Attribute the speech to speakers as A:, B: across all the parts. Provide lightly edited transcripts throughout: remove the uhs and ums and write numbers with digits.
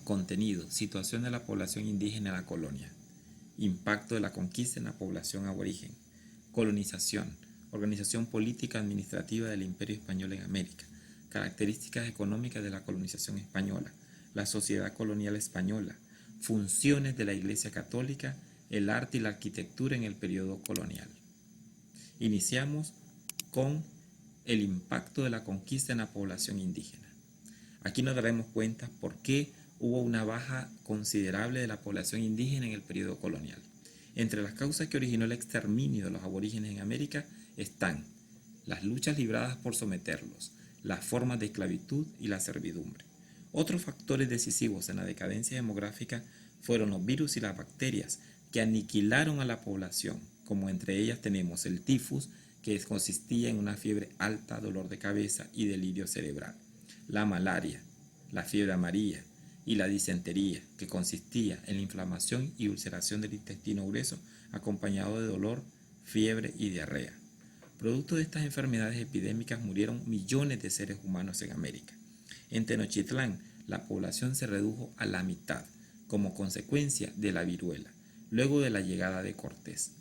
A: Contenido: situación de la población indígena en la colonia. Impacto de la conquista en la población aborigen. Colonización: organización política administrativa del Imperio Español en América. Características económicas de la colonización española. La sociedad colonial española. Funciones de la Iglesia Católica, el arte y la arquitectura en el periodo colonial. Iniciamos con el impacto de la conquista en la población indígena. Aquí nos daremos cuenta por qué hubo una baja considerable de la población indígena en el periodo colonial. Entre las causas que originó el exterminio de los aborígenes en América están las luchas libradas por someterlos, las formas de esclavitud y la servidumbre. Otros factores decisivos en la decadencia demográfica fueron los virus y las bacterias que aniquilaron a la población, como entre ellas tenemos el tifus, que consistía en una fiebre alta, dolor de cabeza y delirio cerebral, la malaria, la fiebre amarilla y la disentería, que consistía en la inflamación y ulceración del intestino grueso acompañado de dolor, fiebre y diarrea. Producto de estas enfermedades epidémicas murieron millones de seres humanos en América. En Tenochtitlán, la población se redujo a la mitad como consecuencia de la viruela, luego de la llegada de Cortés.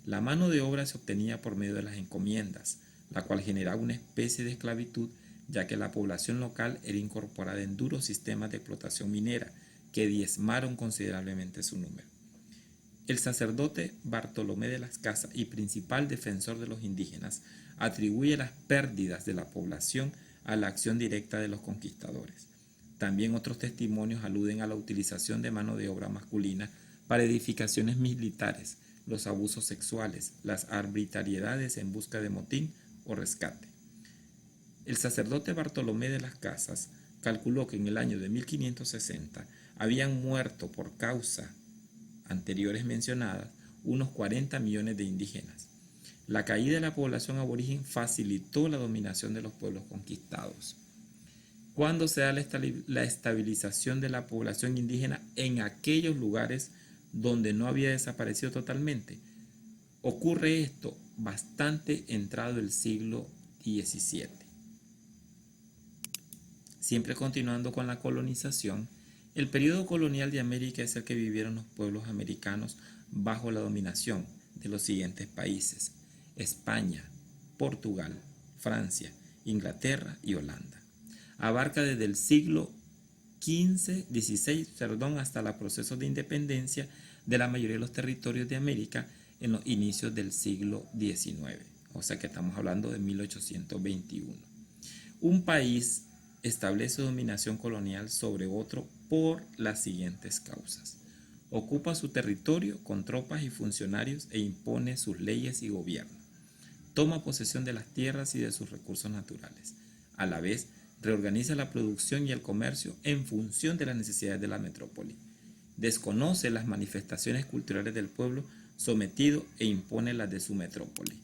A: La mano de obra se obtenía por medio de las encomiendas, la cual generaba una especie de esclavitud, ya que la población local era incorporada en duros sistemas de explotación minera que diezmaron considerablemente su número. El sacerdote Bartolomé de las Casas y principal defensor de los indígenas atribuye las pérdidas de la población a la acción directa de los conquistadores. También otros testimonios aluden a la utilización de mano de obra masculina para edificaciones militares, los abusos sexuales, las arbitrariedades en busca de motín o rescate. El sacerdote Bartolomé de las Casas calculó que en el año de 1560 habían muerto por causa anteriores mencionadas unos 40 millones de indígenas. La caída de la población aborigen facilitó la dominación de los pueblos conquistados. ¿Cuándo se da la estabilización de la población indígena en aquellos lugares donde no había desaparecido totalmente? Ocurre esto bastante entrado el siglo XVII. Siempre continuando con la colonización, el periodo colonial de América es el que vivieron los pueblos americanos bajo la dominación de los siguientes países: España, Portugal, Francia, Inglaterra y Holanda. Abarca desde el siglo XVI hasta los procesos de independencia de la mayoría de los territorios de América en los inicios del siglo XIX, o sea que estamos hablando de 1821. Un país establece dominación colonial sobre otro por las siguientes causas: ocupa su territorio con tropas y funcionarios e impone sus leyes y gobierno, toma posesión de las tierras y de sus recursos naturales, a la vez reorganiza la producción y el comercio en función de las necesidades de la metrópoli, desconoce las manifestaciones culturales del pueblo sometido e impone las de su metrópoli.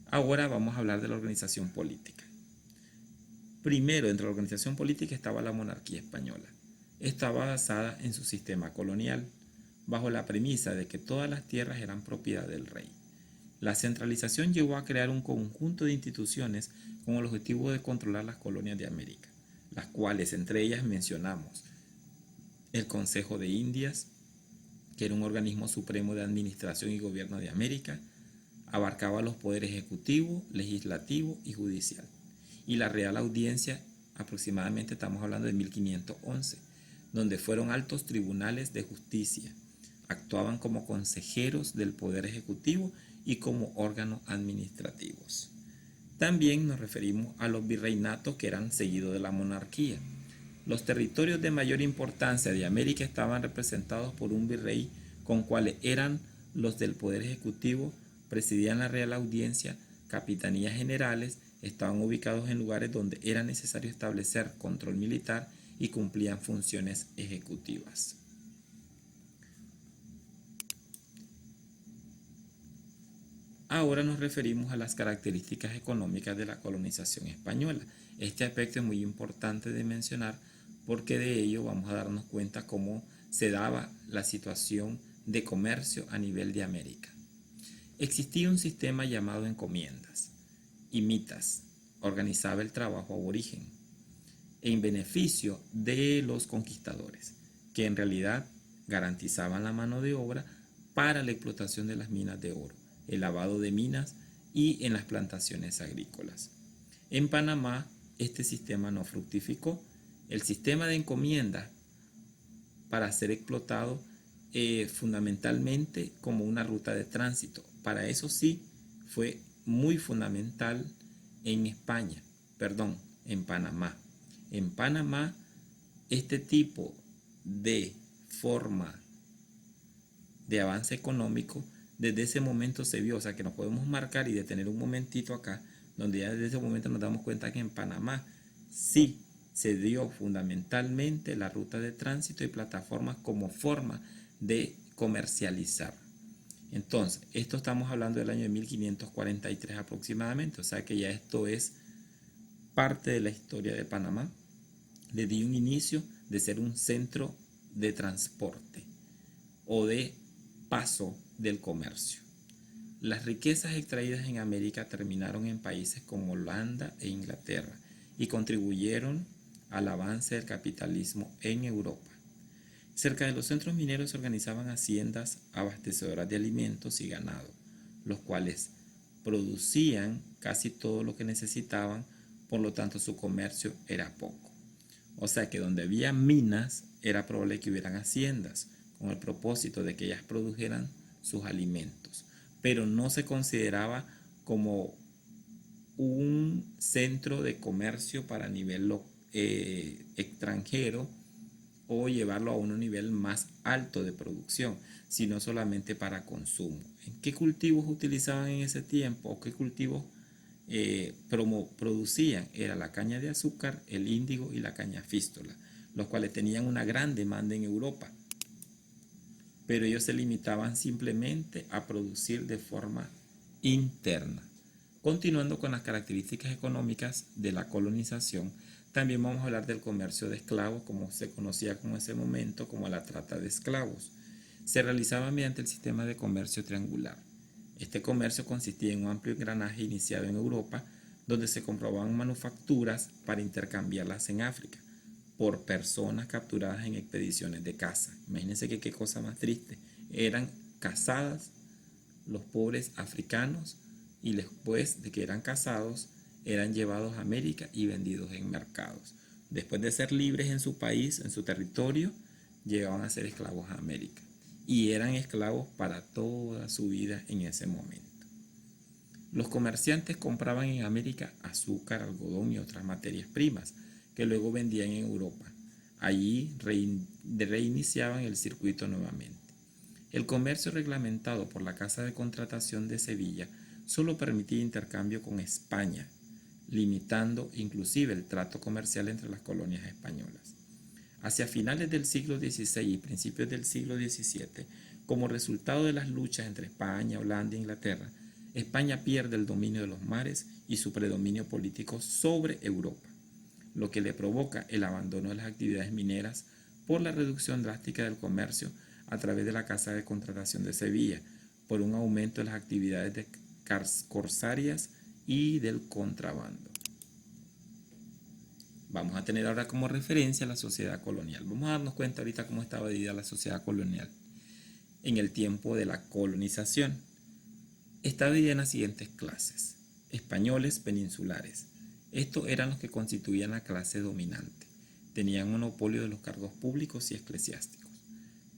A: Ahora vamos a hablar de la organización política. Primero, entre la organización política estaba la monarquía española. Estaba basada en su sistema colonial, bajo la premisa de que todas las tierras eran propiedad del rey. La centralización llevó a crear un conjunto de instituciones con el objetivo de controlar las colonias de América, las cuales entre ellas mencionamos el Consejo de Indias, que era un organismo supremo de administración y gobierno de América, abarcaba los poderes ejecutivo, legislativo y judicial, y la Real Audiencia, aproximadamente estamos hablando de 1511, donde fueron altos tribunales de justicia, actuaban como consejeros del poder ejecutivo y como órganos administrativos. También nos referimos a los virreinatos, que eran seguidos de la monarquía. Los territorios de mayor importancia de América estaban representados por un virrey, con cuales eran los del poder ejecutivo, presidían la Real Audiencia, capitanías generales, estaban ubicados en lugares donde era necesario establecer control militar y cumplían funciones ejecutivas. Ahora nos referimos a las características económicas de la colonización española. Este aspecto es muy importante de mencionar porque de ello vamos a darnos cuenta cómo se daba la situación de comercio a nivel de América. Existía un sistema llamado encomiendas y mitas, organizaba el trabajo aborigen. en beneficio de los conquistadores, que en realidad garantizaban la mano de obra para la explotación de las minas de oro, el lavado de minas y en las plantaciones agrícolas. En Panamá este sistema no fructificó. El sistema de encomiendas para ser explotado fundamentalmente como una ruta de tránsito. Para eso sí fue muy fundamental en en Panamá. En Panamá este tipo de forma de avance económico desde ese momento se vio, o sea que nos podemos marcar y detener un momentito acá, donde ya desde ese momento nos damos cuenta que en Panamá sí se dio fundamentalmente la ruta de tránsito y plataformas como forma de comercializar. Entonces, esto estamos hablando del año de 1543 aproximadamente, o sea que ya esto es parte de la historia de Panamá, desde un inicio de ser un centro de transporte o de paso del comercio. Las riquezas extraídas en América terminaron en países como Holanda e Inglaterra y contribuyeron al avance del capitalismo en Europa. Cerca de los centros mineros se organizaban haciendas abastecedoras de alimentos y ganado, los cuales producían casi todo lo que necesitaban, por lo tanto su comercio era poco. O sea que donde había minas era probable que hubieran haciendas, con el propósito de que ellas produjeran sus alimentos, pero no se consideraba como un centro de comercio para nivel extranjero o llevarlo a un nivel más alto de producción, sino solamente para consumo. ¿En qué cultivos utilizaban en ese tiempo o qué cultivos producían? Era la caña de azúcar, el índigo y la caña fístola, los cuales tenían una gran demanda en Europa, pero ellos se limitaban simplemente a producir de forma interna. Continuando con las características económicas de la colonización, también vamos a hablar del comercio de esclavos, como se conocía en ese momento como la trata de esclavos. Se realizaba mediante el sistema de comercio triangular. Este comercio consistía en un amplio engranaje iniciado en Europa, donde se compraban manufacturas para intercambiarlas en África por personas capturadas en expediciones de caza. Imagínense que qué cosa más triste. Eran cazadas los pobres africanos y después de que eran cazados eran llevados a América y vendidos en mercados. Después de ser libres en su país, en su territorio, llegaban a ser esclavos a América y eran esclavos para toda su vida en ese momento. Los comerciantes compraban en América azúcar, algodón y otras materias primas que luego vendían en Europa. Allí reiniciaban el circuito nuevamente. El comercio reglamentado por la Casa de Contratación de Sevilla solo permitía intercambio con España, limitando inclusive el trato comercial entre las colonias españolas. Hacia finales del siglo XVI y principios del siglo XVII, como resultado de las luchas entre España, Holanda e Inglaterra, España pierde el dominio de los mares y su predominio político sobre Europa, lo que le provoca el abandono de las actividades mineras por la reducción drástica del comercio a través de la Casa de Contratación de Sevilla, por un aumento de las actividades corsarias y del contrabando. Vamos a tener ahora como referencia la sociedad colonial. Vamos a darnos cuenta ahorita cómo estaba dividida la sociedad colonial en el tiempo de la colonización. Estaba dividida en las siguientes clases: españoles peninsulares. Estos eran los que constituían la clase dominante. Tenían monopolio de los cargos públicos y eclesiásticos.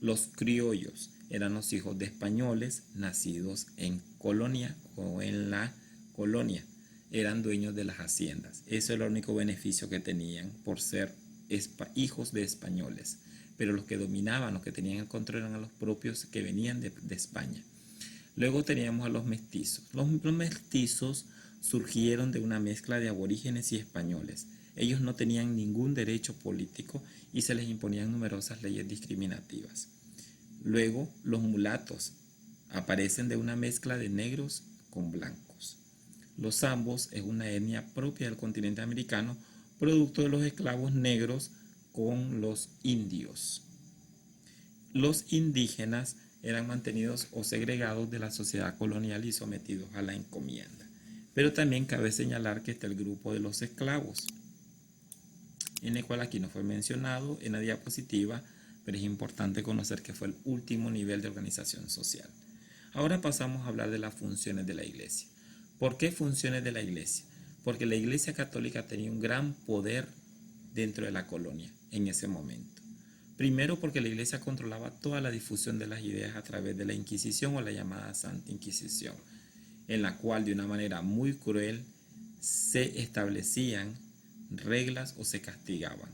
A: Los criollos eran los hijos de españoles nacidos en colonia o en la colonia. Eran dueños de las haciendas. Eso era el único beneficio que tenían por ser hijos de españoles. Pero los que dominaban, los que tenían el control eran los propios que venían de España. Luego teníamos a los mestizos. Los mestizos surgieron de una mezcla de aborígenes y españoles. Ellos no tenían ningún derecho político y se les imponían numerosas leyes discriminativas. Luego, los mulatos aparecen de una mezcla de negros con blancos. Los zambos es una etnia propia del continente americano, producto de los esclavos negros con los indios. Los indígenas eran mantenidos o segregados de la sociedad colonial y sometidos a la encomienda. Pero también cabe señalar que está el grupo de los esclavos. en el cual aquí no fue mencionado en la diapositiva, pero es importante conocer que fue el último nivel de organización social. Ahora pasamos a hablar de las funciones de la Iglesia. ¿Por qué funciones de la Iglesia? Porque la Iglesia Católica tenía un gran poder dentro de la colonia en ese momento. Primero porque la Iglesia controlaba toda la difusión de las ideas a través de la Inquisición o la llamada Santa Inquisición, en la cual de una manera muy cruel se establecían reglas o se castigaban.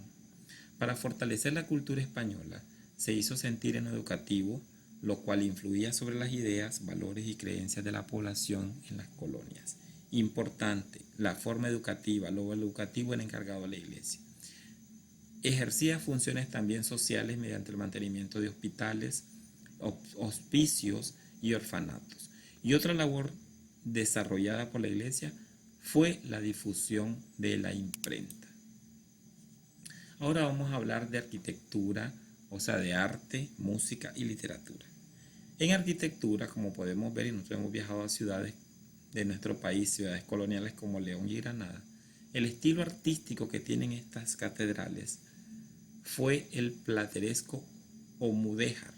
A: Para fortalecer la cultura española, se hizo sentir en lo educativo, lo cual influía sobre las ideas, valores y creencias de la población en las colonias. Importante, la forma educativa, lo educativo era encargado a la Iglesia. Ejercía funciones también sociales mediante el mantenimiento de hospitales, hospicios y orfanatos. Y otra labor desarrollada por la Iglesia fue la difusión de la imprenta. Ahora vamos a hablar de arquitectura, o sea, de arte, música y literatura. En arquitectura, como podemos ver, y nosotros hemos viajado a ciudades de nuestro país, ciudades coloniales como León y Granada, el estilo artístico que tienen estas catedrales fue el plateresco o mudéjar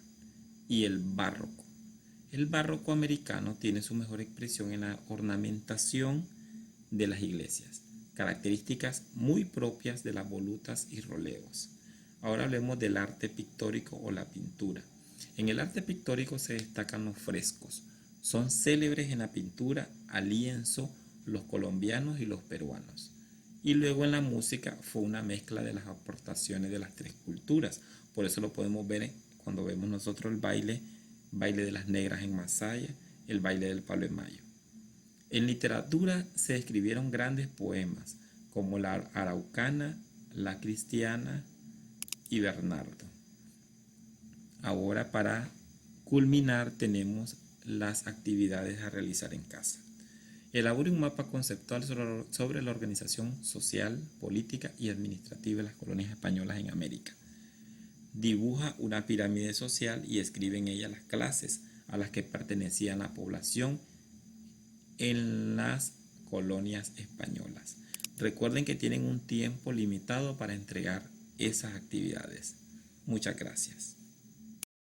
A: y el barroco. El barroco americano tiene su mejor expresión en la ornamentación de las iglesias, características muy propias de las volutas y roleos. Ahora hablemos del arte pictórico o la pintura. En el arte pictórico se destacan los frescos. Son célebres en la pintura a lienzo los colombianos y los peruanos. Y luego en la música fue una mezcla de las aportaciones de las tres culturas. Por eso lo podemos ver cuando vemos nosotros el baile de las negras en Masaya, el baile del palo en mayo. En literatura se escribieron grandes poemas como la Araucana, la Cristiana y Bernardo. Ahora para culminar tenemos las actividades a realizar en casa. Elabore un mapa conceptual sobre la organización social, política y administrativa de las colonias españolas en América. Dibuja una pirámide social y escribe en ella las clases a las que pertenecía la población en las colonias españolas. Recuerden que tienen un tiempo limitado para entregar esas actividades. Muchas gracias.